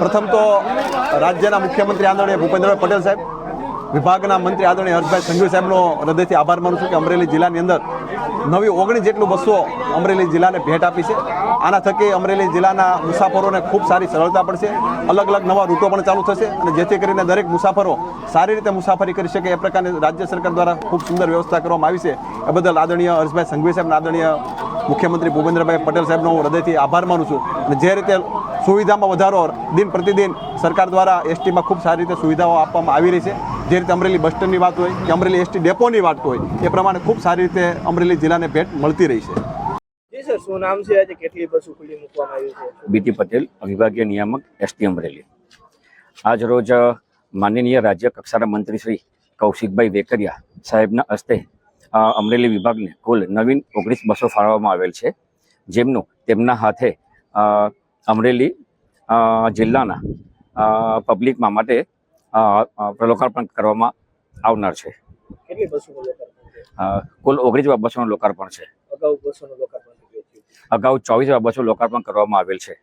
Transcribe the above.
પ્રથમ તો રાજ્યના મુખ્યમંત્રી આદરણીય ભૂપેન્દ્રભાઈ પટેલ સાહેબ, વિભાગના મંત્રી આદરણીય હર્ષભાઈ સંઘવી સાહેબનો હૃદયથી આભાર માનું છું કે અમરેલી જિલ્લાની અંદર નવી 19 જેટલું બસો અમરેલી જિલ્લાને ભેટ આપી છે. આના થકી અમરેલી જિલ્લાના મુસાફરોને ખૂબ સારી સરળતા પડશે. અલગ અલગ નવા રૂટો પણ ચાલુ થશે અને જેથી કરીને દરેક મુસાફરો સારી રીતે મુસાફરી કરી શકે એ પ્રકારની રાજ્ય સરકાર દ્વારા ખૂબ સુંદર વ્યવસ્થા કરવામાં આવી છે. એ બદલ આદરણીય હર્ષભાઈ સંઘવી સાહેબ, આદરણીય મુખ્યમંત્રી ભૂપેન્દ્રભાઈ પટેલ સાહેબનો હું હૃદયથી આભાર માનું છું. અને જે રીતે સુવિધામાં વધારો દિન પ્રતિદિન સરકાર દ્વારા એસટીમાં ખૂબ સારી રીતે સુવિધાઓ આપવામાં આવી રહી છે. જે રીતે અમરેલી બસ સ્ટેન્ડની વાત હોય કે અમરેલી એસટી ડેપોની વાત હોય એ પ્રમાણે ખૂબ સારી રીતે અમરેલી જિલ્લાને ભેટ મળતી રહી છે. જી સર, શું નામ છે? આજે કેટલી બસો ખુલ્લી મૂકવામાં આવી છે? બીટી પટેલ, વિભાગીય નિયામક, એસટી અમરેલી. આજ રોજ માનનીય રાજ્ય કક્ષાના મંત્રી શ્રી કૌશિકભાઈ વેકરિયા સાહેબના હસ્તે અમરેલી વિભાગને કુલ નવીન 19 બસો ફાળવવામાં આવેલ છે, જેમનું તેમના હાથે અમરેલી જિલ્લાના પબ્લિકમાં માટે લોકાર્પણ કરવામાં આવનાર છે. કેટલી બસોનું લોકાર્પણ છે? કુલ 19 બસોનું લોકાર્પણ છે. અગાઉ બસોનું લોકાર્પણ થયું? અગાઉ 24 બસો લોકાર્પણ કરવામાં આવેલ છે.